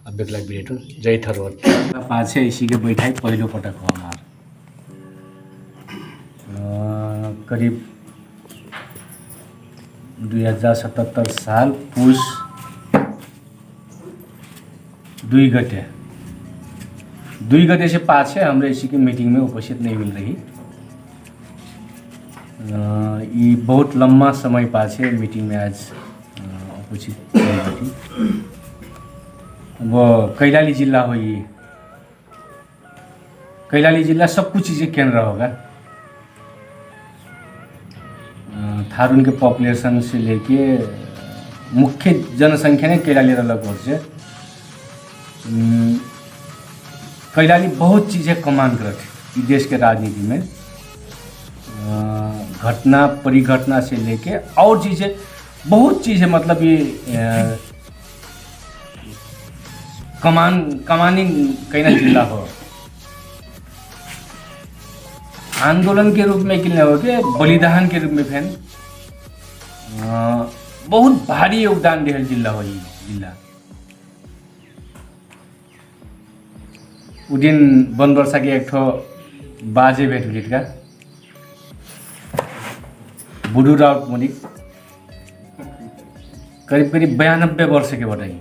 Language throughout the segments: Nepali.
अभ्यकलाई बिरेटो जय थरवट पाछे इसी के बैठाई पहिलो पटक हो हमार करीब 2077 साल पुष 2 गते से पाछे हमरे इसी की मीटिंग में उपस्थित नहीं मिल रही। ये बहुत लंबा समय पाछे मीटिंग में आज उपस्थित नहीं थी। वो कैलाली जिला हो, ये कैलाली जिला सब कुछ चीज़ें केंद्र होगा। थारून के पॉपुलेशन से लेके मुख्य जनसंख्या ने कैलाली अलग से कैलाली बहुत चीज़ें कमान करती देश के राजनीति में, घटना परिघटना से लेके और चीज़ें बहुत चीज़ें, मतलब ये कमानी कैलाली जिला हो। आंदोलन के रूप में किन्ने हो के बलिदान के रूप में फैन बहुत भारी योगदान दिहल जिला हो। ये जिला उ दिन वन वर्षा के एक ठो बाजे भेट भेट का बुडू राउत मलिक करीब 92 वर्ष के बताई।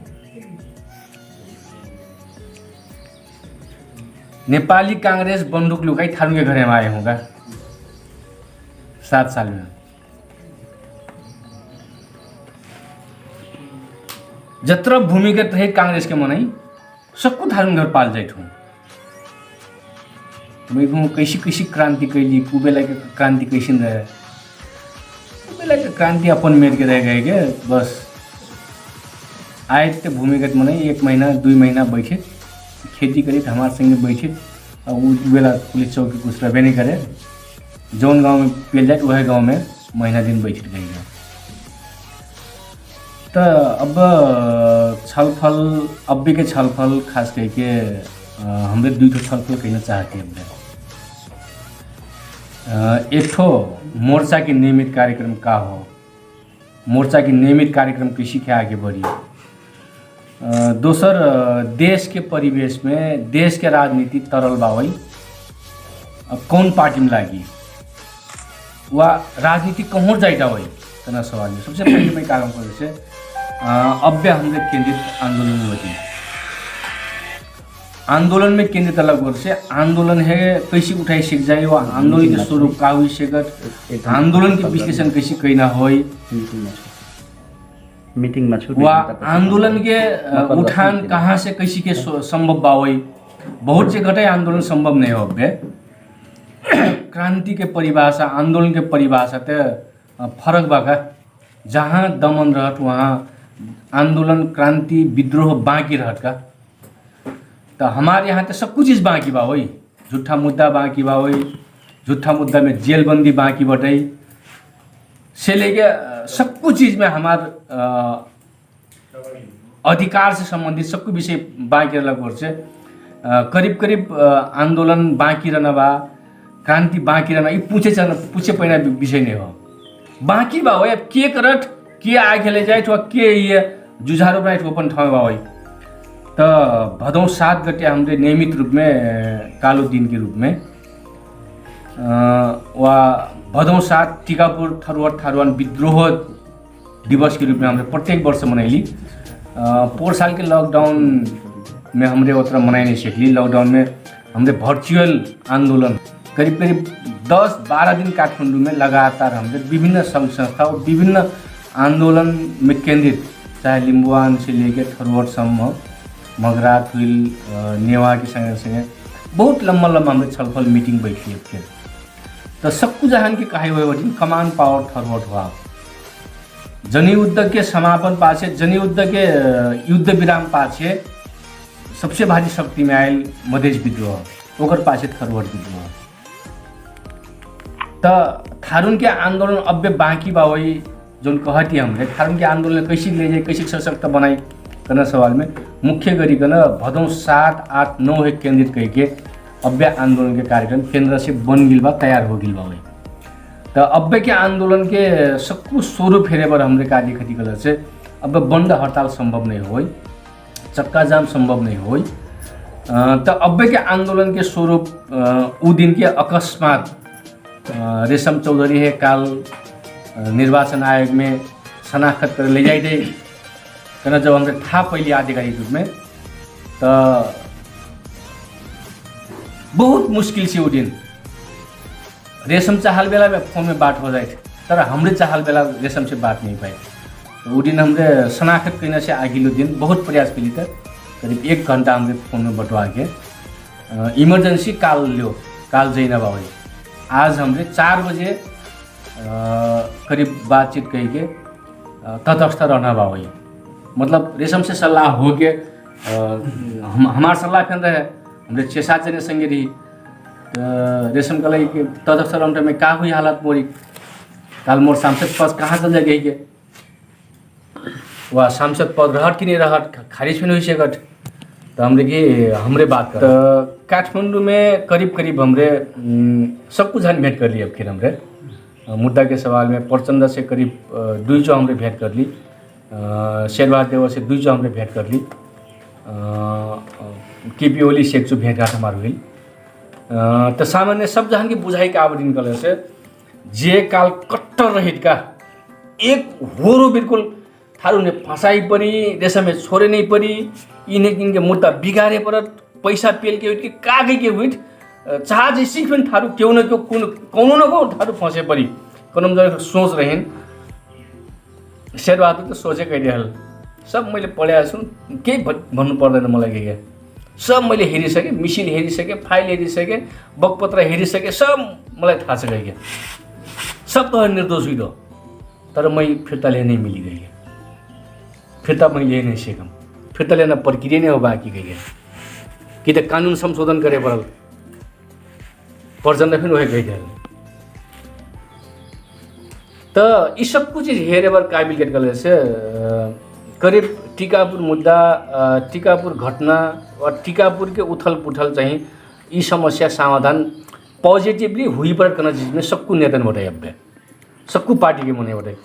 नेपाली कांग्रेस बंदूक लुकाई थारू के घर में आए होगा 7 साल में। जत्र भूमिगत रहे कांग्रेस के मनाई सबको थारू घर पाल जाए हूँ। मैं कैसी क्रांति कैली, कुबेला के क्रांति कैसी रहे, कुबेला के क्रांति अपन मेर के रह गए के बस आए थे भूमिगत मनाई 1 महीना 2 महीना बैठे खेती करी हमारे संगे बैठे और बेला पुलिस चौकी कुछ रहे नहीं करे, जौन गांव में पेल जाए वह गांव में महीना दिन बैठ गई। तो अब छलफल अभी के छलफल खास करके हमरे 2 ठो छलफल कहना चाहते हैं। एक ठो मोर्चा के नियमित कार्यक्रम का हो, मोर्चा के नियमित कार्यक्रम कृषि के आगे बढ़ी। दोसर देश के परिवेश में देश के राजनीति तरल बावई अब कौन पार्टी में लागी वह राजनीति कहाँ जाइटा वही तना सवाल में सबसे पहले मैं काम कर से अव्य हमने केंद्रित आंदोलन में होती आंदोलन में केंद्रित अलग वर्ष से आंदोलन है कैसे उठाई सीख जाए, वह आंदोलन के स्वरूप का हुई शेखर आंदोलन के विश्लेषण कैसे कहना हो, मीटिंग में वह आंदोलन के उठान कहाँ से कैसी के संभव बावई। बहुत से घटे आंदोलन संभव नहीं हो बे। क्रांति के परिभाषा आंदोलन के परिभाषा तो फर्क बाका, जहाँ दमन रहत वहाँ आंदोलन क्रांति विद्रोह बाकी रहत का। तो हमारे यहाँ तो सब कुछ चीज़ बाकी बा वही, झूठा मुद्दा बाकी बा वही, झूठा मुद्दा में जेलबंदी बाकी बटाई से लेके सब कुछ चीज़ में हमार अधिकार से संबंधित सबको विषय बाकी अलग वर्ष से करीब आंदोलन बाकी रहना बा, क्रांति बाकी रहना, ये पूछे पैना विषय नहीं हो बाकी बा वही। अब के करट के आगे ले जाए तो के ये जुझारो बनाए तो अपन ठाव बा वही। तो भदौ 7 गते हमरे नियमित रूप में कालो दिन के रूप में वह भदौ 7 टीकापुर थारूवान विद्रोह दिवस के रूप में हमने प्रत्येक वर्ष मनैली। 4 साल के लॉकडाउन में हमरे उतना मनाई नहीं सकली। लॉकडाउन में हमरे वर्चुअल आंदोलन करीब 10-12 दिन काठमांडू में लगातार हमरे विभिन्न संघ संस्था और विभिन्न आंदोलन में केंद्रित, चाहे लिम्बुवान से लेकर थरवटसम्म मगरा थुइल नेवा के संगे बहुत लंबा हमरे छलफल मीटिंग बैठी थे। तो सब कुछ जहान के कहे हुए वजह कमान पावर थरवट हुआ। जनयुद्ध के समापन पाछे, जनयुद्ध के युद्ध विराम पाछे सबसे भारी शक्ति में आयल मधेश विद्रोह ओकर पाछे थरवट विद्रोह। तो थारून के आंदोलन अव्य बाकी बा वही जो कहती हमने थारून के आंदोलन कैसे ले जाए कैसे सशक्त बनाई करना सवाल में मुख्य गरिकन भदौ 7, 8, 9 है केंद्रित कह के अव्य आंदोलन के कार्यक्रम केंद्र से बन गिल बा, तैयार हो गिल बा वही। तो अव्य के आंदोलन के सब कुछ स्वरूप फेरे पर हमरे कार्य खती कलर से अब बंद हड़ताल संभव नहीं हो। चक्का जाम संभव नहीं हो। तो अब के आंदोलन के स्वरूप उ दिन के अकस्मात रेशम चौधरी है काल निर्वाचन आयोग में शनाख्त कर ले जाए थे। कहना जब हमने था पहले आधिकारिक रूप में तो बहुत मुश्किल से वो दिन रेशम चाहल बेला में फोन में बात हो जाए थे, तर हमरे चाहल बेला रेशम से बात नहीं पाए। वो दिन हमरे शनाख्त करने से अगिलो दिन बहुत प्रयास करी था, करीब 1 घंटा हमरे फोन में बटवा के इमरजेंसी काल लियो, काल जैना बाबा। आज हमरे 4 बजे करीब बातचीत कही के तटस्थ रहना बाबा। मतलब रेशम से सलाह हो के हमार सलाह फिर रहे, हमरे 6-7 जने संगे रही। तो रेशम कल कि तटस्थ रहने में का हुई हालत मोरी, काल मोर सांसद पद कहाँ चल जाए के वह सांसद पद रहट कि नहीं रहट, खारिज भी हुई से गट। तो हमरे कि हमरे बात कर तो काठमांडू में करीब हमरे सब कुछ भेंट कर ली। अब फिर हमरे मुद्दा के सवाल में प्रचंड से करीब 2 जो हमरे भेंट कर ली, शेरबाज देवर से 2 जो हमरे भेंट कर ली, केपी ओली से 1 जो भेंट घाट हमार हुई। तो सामान्य सब जहां की बुझाई का आवेदन कर से जे काल कट्टर रहित का एक होरो बिल्कुल थारू ने फंसाई परी, रेशम में छोड़े नहीं परी, इन्हें इनके मुद्दा बिगाड़े पर पैसा पेल के हुई कागे के हुई चाह जैसी फिर थारू क्यों न क्यों कौन न को थारू फंसे परी कौन जब सोच रहे शेरबहादुर तो सोचे कह दिया सब मैले पढाएको छु, केही भन्नु पर्दैन मलाई के सब मैले हेरिसकेँ, मिसिन हेरिसकेँ, फाइल हेरिसकेँ, बकपत्र हेरिसकेँ, सब मलाई थाहा छ क्या सब तो निर्दोष हुई तर मैं फिर्ता लेने मिली गई है, फिर्ता मैं ले नहीं सकम, फिर्ता लेना प्रक्रिया नहीं हो बाकी गई है कि तो कानून संशोधन करे पड़ल पर्जन फिर वही गई है। तो ये सब कुछ हेरे बार काबिल के गले से करीब टीकापुर मुद्दा, टीकापुर घटना और टीकापुर के उथल पुथल चाहिए ये समस्या समाधान पॉजिटिवली हुई पर करना चीज में सबको नेतन बटे अब सबको पार्टी के मने बटे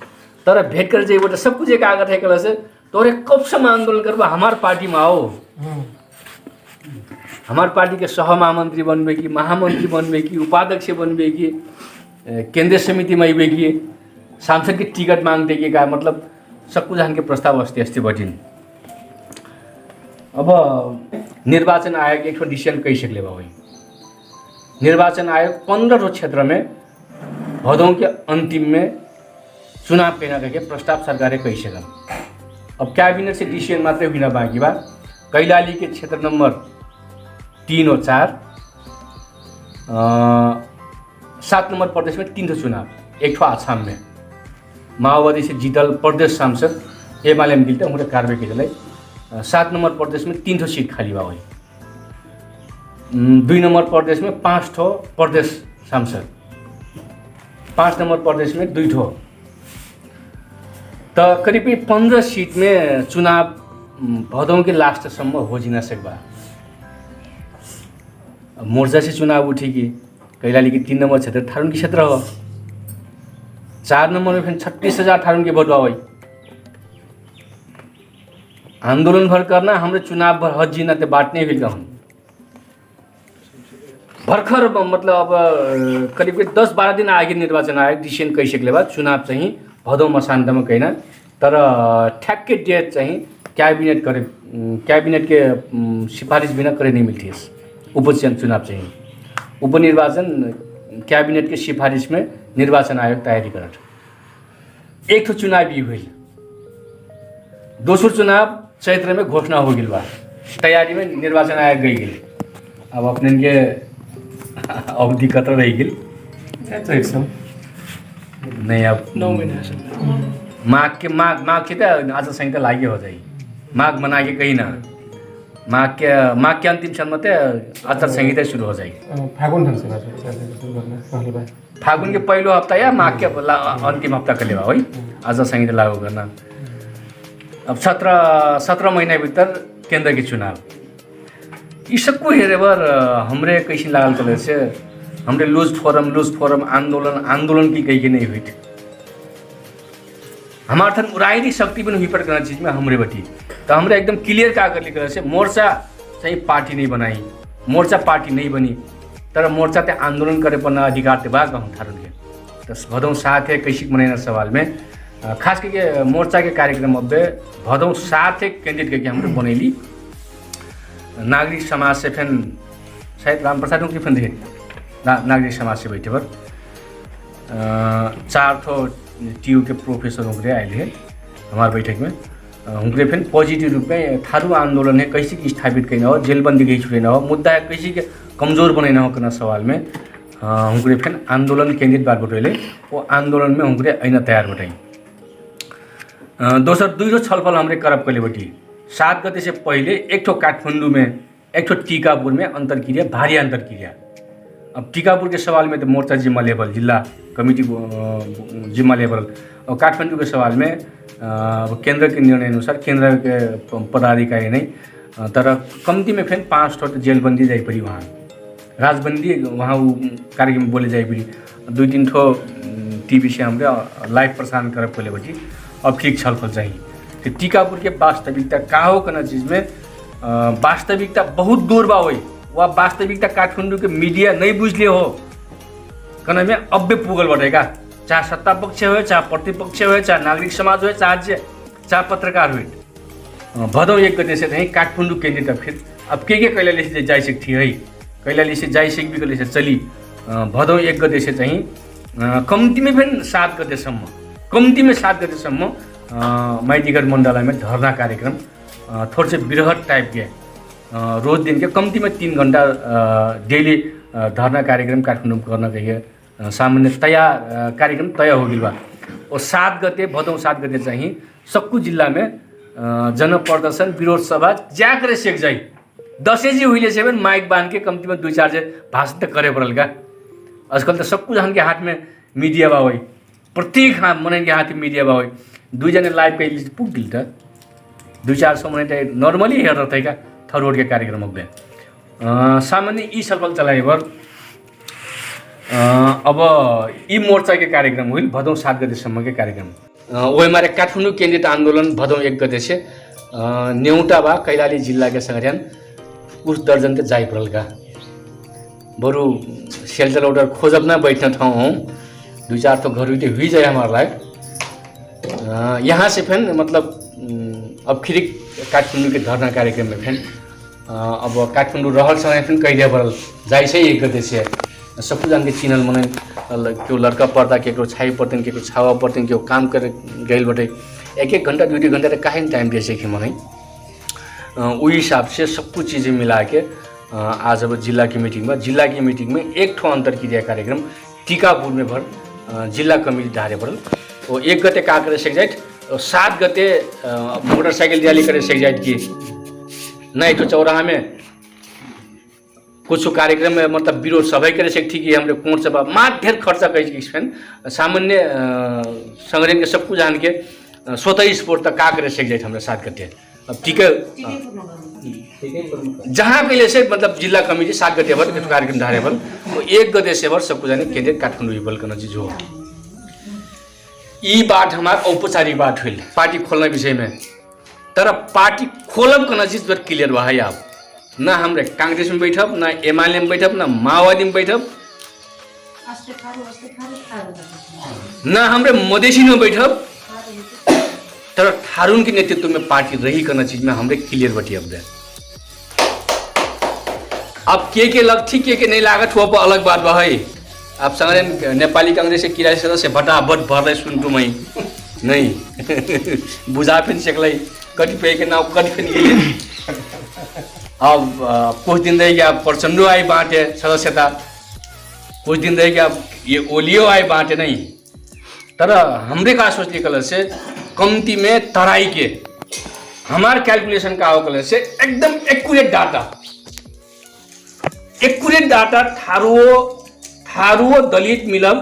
तर भेट कर जाए बटे सब कुछ एक आगत है कल से तोरे कब समय आंदोलन करबा हमार पार्टी में आओ, हमार पार्टी के सह महामंत्री बनबे की, महामंत्री बनबे की, उपाध्यक्ष बनबे की, केंद्रीय समिति में अबे की, सांसद की टिकट मांगते की का मतलब सब कुछ के प्रस्ताव अस्ति बटिन। अब निर्वाचन आयोग एक डिसीजन कही सकले भाई, निर्वाचन आयोग 15 क्षेत्र में भदौ के अंतिम में चुनाव कहना करके प्रस्ताव सरकार कही सकल। अब कैबिनेट से डिसीजन मात्र हुई बाकी बा। कैलाली के क्षेत्र नंबर 3 और 4, 7 नंबर प्रदेश में 3 चुनाव, एक आसाम में माओवादी से जीतल प्रदेश सांसद एमालेम गिलते उन्हें कार्रवाई के 7 नंबर प्रदेश में 3 सीट खाली बा हुई, 2 नंबर प्रदेश में 5 प्रदेश सांसद, 5 नंबर प्रदेश में 2 तो करीब 15 सीट में चुनाव भदौ के लास्ट सम्म हो जी न सकबा। मोर्चा से चुनाव उठी कि कैलाली के 3 नंबर क्षेत्र थारून की क्षेत्र हो, 4 नंबर में फिर 36,000 थारून के वोट हुई। आंदोलन भर करना हमरे चुनाव भर हज जीना ते बात नहीं हुई हम भरखर मतलब अब करीब 10-12 दिन आगे निर्वाचन आयोग डिसीजन कही सकले बाद चुनाव चाहिए भदौ मसान्तमा कहना तर ठ्याक्कै डेट चाहिँ कैबिनेट के सिफारिश बिना करे नहीं मिलती है। उपचुनाव चाहिए उपनिर्वाचन कैबिनेट के सिफारिश में निर्वाचन आयोग तैयारी करत। एक तो चुनाव भी हुई, दोस्रो चुनाव चैत्र में घोषणा हो गई बा, तैयारी में निर्वाचन आयोग गई। अब अपने के अवधि कत रह गई नहीं, अब 9 महीना माघ के तो आज संहिता लागे हो जाए, माघ मना के कहीं ना माघ के अंतिम क्षण तो आचार संहिता शुरू हो जाए। फागुन के पहलो हफ्ता या माघ के अंतिम हफ्ता के लिए है आचार संहिता लागू करना। अब 17 महीना भीतर केंद्र के चुनाव ये सबको हेरे बार हमरे कैसे लागल चले से हमरे लूज फोरम आंदोलन की कहीं के नहीं हुई। हमारे थन राजनीतिक शक्ति पनि हुई पर चीज में हमरे बटी तो हमरे एकदम क्लियर का कर लिखल से मोर्चा चाहिँ पार्टी नहीं बनाई, मोर्चा पार्टी नहीं बनी, तर मोर्चा ते आंदोलन करे पर्ने अधिकार ते बा कहूँ थारू के तो भदौ 7 है कैसिक मनाइना सवाल में खास करके मोर्चा के कार्यक्रम अब भदौ 7 है केंद्रित करके हमरे बनैली नागरिक समाज से फिर शायद रामप्रसाद उनकी फिर देखे नागरिक समाज से बैठे पर 4 ठो टीयू के प्रोफेसर होंगे आए हमारे बैठक में उनके फिर पॉजिटिव रूप में थारू आंदोलन है कैसे की स्थापित करना हो, जेलबंदी कहीं छुड़ना हो, मुद्दा है कैसे के कमजोर बनाना हो करना सवाल में उनके फिर आंदोलन केंद्रित बात बटैले वो आंदोलन में उनके ऐना तैयार बटाई। दोसर 2 छलफल हमरे करब कले बटी 7 गते से पहले एक ठो काठमांडू में एक ठो टीकापुर में अंतरक्रिया भारी अंतरक्रिया। अब टीकापुर के सवाल में तो मोर्चा जिम्मा लेवल जिला कमिटी जिम्मा लेवल और काठमांडू के सवाल में केंद्र के निर्णय अनुसार केंद्र के पदाधिकारी नहीं तर कम्ती में फिर 5 ठो जेलबंदी जाई पड़ी वहाँ राजबंदी वहाँ कार्यक्रम बोले जाई पड़ी 2-3 ठो टीवी से हमारे लाइव प्रसारण कर पहले बची अब ठीक छलफल चाहिए तो टीकापुर के वास्तविकता का हो करना चीज़ में वास्तविकता बहुत दूर बा हुई वह वास्तविकता काठमांडू के मीडिया नहीं बुझले हो कना में अब्बे पुगल बढ़ेगा चाहे सत्ता पक्ष हो चाहे प्रतिपक्ष हो चाहे नागरिक समाज हो चाहे पत्रकार हो भदौ 1 गते से नहीं काठमांडू केंद्रित फिर अब के कैलाली से जाई सकती है कैलाली से जाई सक भी कैले से चली भदौ 1 गते से चाहिए कम्ती में फिर 7 गतेसम्म कम्ती में 7 गतेसम्म माइतीगढ़ मंडला में धरना कार्यक्रम थोड़े से बृहद टाइप के रोज दिन के कम्ती में 3 घंटा डेली धरना कार्यक्रम काठमाडौँ गर्न कहिए सामान्य कार्यक्रम तय हो गई बा और 7 गते भदौ 7 गते चाहिए सक्कू जिला में जनप्रदर्शन विरोध सभा ज्या करे सेक जाई 10 जी हुई से माइक बांध के कम्ती में 2-4 जे भाषण तो करे पड़ल का आजकल तो सक्कू जहां के हाथ में मीडिया बा हुई प्रत्येक मन के हाथ में मीडिया बा हुई 2 जने लाइव कहीं पुग दिल त 200-400 मन नॉर्मली हेर रहे का थरोड के कार्यक्रम में सामान्य ई सफल चलाए पर अब ई मोर्चा के कार्यक्रम हुई भदौ 7 गतेसम्म के कार्यक्रम वही हमारे काठमाडौँ केंद्रित आंदोलन भदौ 1 गते से नेउटा बा कैलाली जिला के संगठन कुछ दर्जन के जाई पड़ल का बरु सेल्टर ऑर्डर खोजब ना बैठना ठाउँ हूँ 2-4 तो घर हुई जाए हमारे यहाँ से फिर मतलब अब फिर काठमाडौँ के धरना कार्यक्रम में फिर अब काठमाडौँ रहल समय फिर कहिए पड़ल जाए से 1 गते से सब जान के चिनल मने क्यों लड़का पड़ता केको छाई पड़ते केको छावा पड़ते क्यों काम करे गए बटे 1-1 घंटा 2-2 घंटा काहे टाइम दे सके मने उस हिसाब से सब कुछ चीज़ें मिला के आज अब जिला की मीटिंग में एक ठो अंतरक्रिया कार्यक्रम टीकापुर में भर जिला कमिटी धारे पड़ल और 1 गते का करे सेक जाए 7 गते मोटरसाइकिल रैली करे सेक जाए कि नहीं तो चौराहा में कुछ कार्यक्रम में मतलब विरोध सभा करे सेक थी कि हमरे कोर्ट सभा मार ढेर खर्चा कई सामान्य संगठन के सब कुछ जान के स्वतः स्फूर्त का करे सेक जाए हमारे 7 गते अब ठीक है जहाँ पहले से मतलब जिला कमिटी 7 गते भर कार्यक्रम धारे भर 1 गते से भर सबको जाने केंद्रित काठमाडौँ विबल करना चीज हो ई बात हमारा औपचारिक बात हुई पार्टी खोलने विषय में तर पार्टी खोलब करना चीज पर क्लियर बा है आप ना हमरे कांग्रेस में बैठब ना एमआईएम में बैठब ना माओवादी में बैठब ना हमरे मधेसी में बैठब तर थारून के नेतृत्व में पार्टी रही करना चीज में हमरे क्लियर बटी अब के लगती के नहीं लागत हुआ अलग बात बा है आप संगठन नेपाली कांग्रेस के किराए सदस्य भटाभट भर सुनटू मैं नहीं बुझा फिर सकल कतिपय के नाम कति फिर अब कुछ दिन रह गया प्रचंडो आई बाँटे सदस्यता कुछ दिन रह गया ये ओलियो आई बाँटे नहीं तर हमरे का सोचने कलर से कम्ती में तराई के हमारे कैलकुलेशन का कलर से एकदम एक्यूरेट डाटा थारुओ दलित मिलब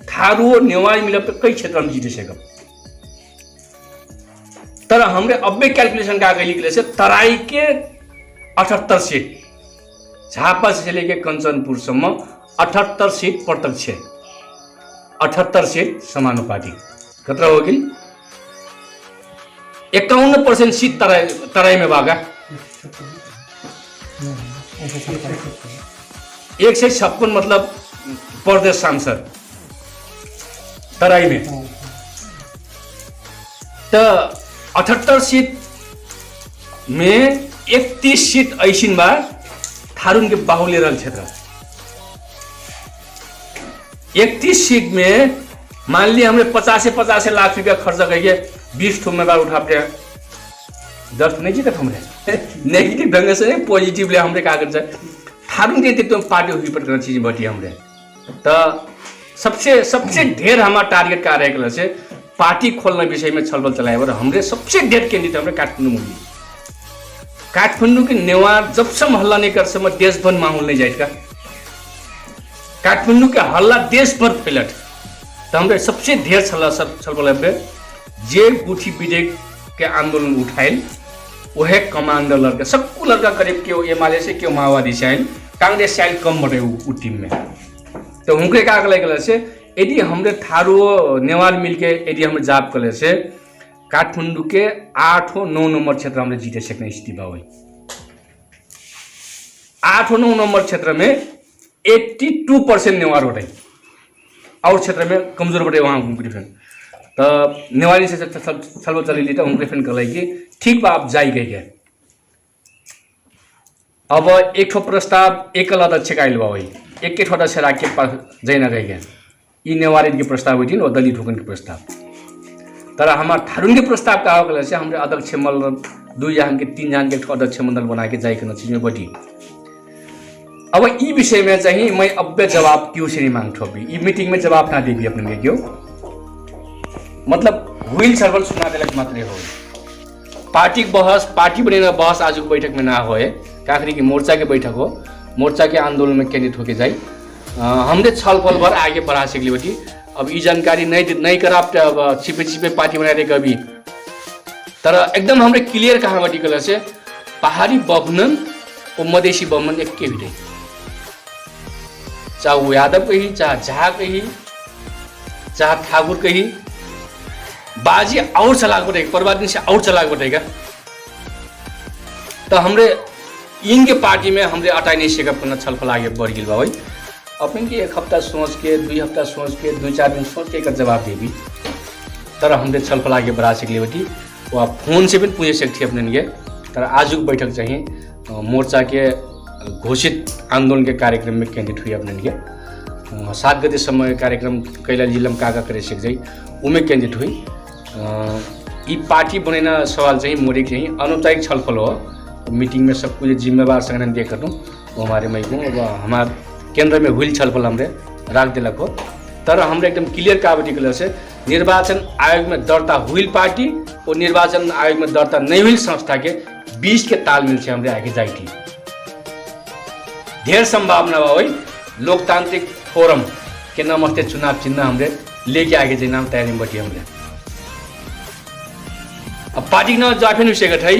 थारुओ नेवारी मिलब तो कई क्षेत्र में जीते सकब तर हमरे अब्बे कैलकुलेशन का गई से तराई के 78 सीट झापा से लेके कंचनपुर सम्म 78 सीट प्रत्यक्ष 78 सीट समानुपातिक कतरा हो गई 51% सीट तराई में भागा, 156 मतलब प्रदेश सांसद तराई में। तो 78 सीट में 31 सीट ऐसिन बा थारून के बाहुल्य रल क्षेत्र। 31 सीट में मान ली हमने 50 लाख रुपया खर्च करके 20 ठो उम्मीदवार उठा पे 10 नहीं जीतक हमरे नेगेटिव ढंग से नहीं पॉजिटिवली हमरे का कर थारून के तो पार्टी हुई पर करना चीज बटी हमरे। तो सबसे ढेर हमारा टारगेट का रहेगा से पार्टी खोलने विषय में छलफल चलाए और हमरे सबसे ढेर केंद्रित हमरे काठमांडू में। काठमांडू के नेवार जब से हल्ला नहीं कर समय देश भर माहौल नहीं जाएगा। काठमांडू के हल्ला देश भर फैलट तो हमरे सबसे ढेर छलफल जे गुठी विधेयक के आंदोलन उठाइल वह कमांडर लड़का सबको लड़का करीब क्यों एमआलए से क्यों माओवादी से आयल कांग्रेस से आयल कम बटे वो टीम में। तो उनके का गले से यदि हमरे थारू नेवार मिल के यदि हम जाप कले से काठमांडू के 8 और 9 नंबर क्षेत्र हमने जीते सकने स्थिति बा वही 8 और 9 नंबर क्षेत्र में 82% नेवार बटे और क्षेत्र में कमजोर बटे वहाँ घूम फिर तो नेवारी से छलफल चली तो उनके फिर कहलाई कि ठीक बा आप जाई गई। अब एक ठो प्रस्ताव एकल अध्यक्ष का आइल बा वही एक अध्यक्ष राख के पास जाइन गई ये नेवारी के प्रस्ताव हुई थी और दलित ठोकन के प्रस्ताव। तर हमारे थारून के प्रस्ताव का होगा से हमारे अध्यक्ष मंडल 2 जन के 3 जन के अध्यक्ष मंडल बना के जाइकन चीज में बटी। अब ये विषय में चाहिए मैं अब जवाब क्यों से नहीं मांगता अभी ये मीटिंग में जवाब ना देगी अपने क्यों मतलब हुई छलफल सुना दिलक मात्रै हो पार्टी बहस पार्टी बनेगा बहस आज को बैठक में ना होए काखरी की मोर्चा के बैठक हो मोर्चा के आंदोलन में केंद्रित होके जाए हमने छलफल भर आगे बढ़ा सकली बटी। अब ये जानकारी नहीं करा अब छिपे पार्टी बना देगा अभी तर एकदम हमरे क्लियर कहाँ बटी कल से पहाड़ी बमनन और मधेसी बमनन एक के भी चाहे वो यादव कही चाहे झा कही चाहे ठाकुर कही बाजी और चलाक बटेगा परवादी से और चलाक बटेगा। तो हमरे इनके पार्टी में हमरे अटाई नहीं सेकअप करना छलफल आगे बढ़ गई भाई अपन के 1 हफ्ता सोच के 2 हफ्ता सोच के 2-4 दिन सोच के एक जवाब देवी तर हमरे छलफल आगे बढ़ा सकली बेटी वो आप फोन से भी पूछ सकती अपने के। तर आज बैठक चाहिए मोर्चा के घोषित आंदोलन के कार्यक्रम में केंद्रित हुई अपने के 7 गते समय कार्यक्रम कैलाली जिला में का करे सक जाई उमें केंद्रित हुई। ये पार्टी बनेना सवाल चाहिए मोदी चाहिए अनौपचारिक छलफल हो मीटिंग में सब कुछ जिम्मेवार संगठन देख दूँ वो हमारे मई को हमारे केंद्र में हुई छलफल हमरे राख दिलक हो। तर हमरे एकदम क्लियर काबटी कलर से निर्वाचन आयोग में दर्ता हुई पार्टी और निर्वाचन आयोग में दर्ता नहीं हुई संस्था के बीच के तालमेल से हमरे आगे जाए थी ढेर संभावना बा वही लोकतांत्रिक फोरम के नमस्ते चुनाव चिन्ह हमरे लेके आगे जाए नाम तैयारी में बटी हमरे। अब पार्टी न जाफे नहीं सेगट है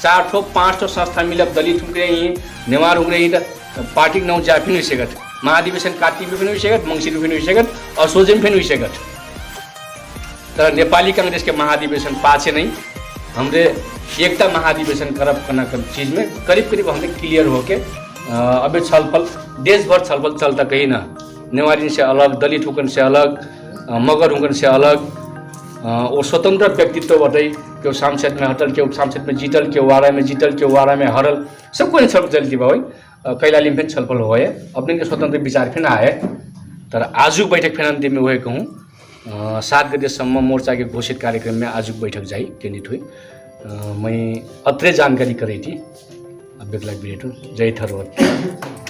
4 ठो 5 ठो संस्था मिलब दलित हुए ही नेवार हुए ही पार्टी न जाफे नहीं सेगट महाधिवेशन कार्तिक में हुई सेगट मंगसिर में हुई सेगट और सोजेम में हुई सेगट। तर नेपाली कांग्रेस के महाधिवेशन पाछे नहीं हमरे एकता महाधिवेशन करब करना चीज में करीब हमरे क्लियर होके अबे छलफल देश भर छलफल चलता कहीं ना नेवारी से अलग दलित हुकन से अलग मगर हुकन से अलग और स्वतंत्र व्यक्तित्व बटे क्यों सांसद में हटल क्यों सांसद में जीतल क्यों वारा में जीतल क्यों वारा में हरल सबको नहीं छलफल चलती भाई कैलाली में छलफल हो अपने के स्वतंत्र विचार फिर आए। तर आज बैठक फिर में वही कहूँ 7 गतेसम्म मोर्चा के घोषित कार्यक्रम में आज बैठक जाई केंद्रित हुई मैं अत्रे जानकारी करी थी अब बेगला जय थरवत।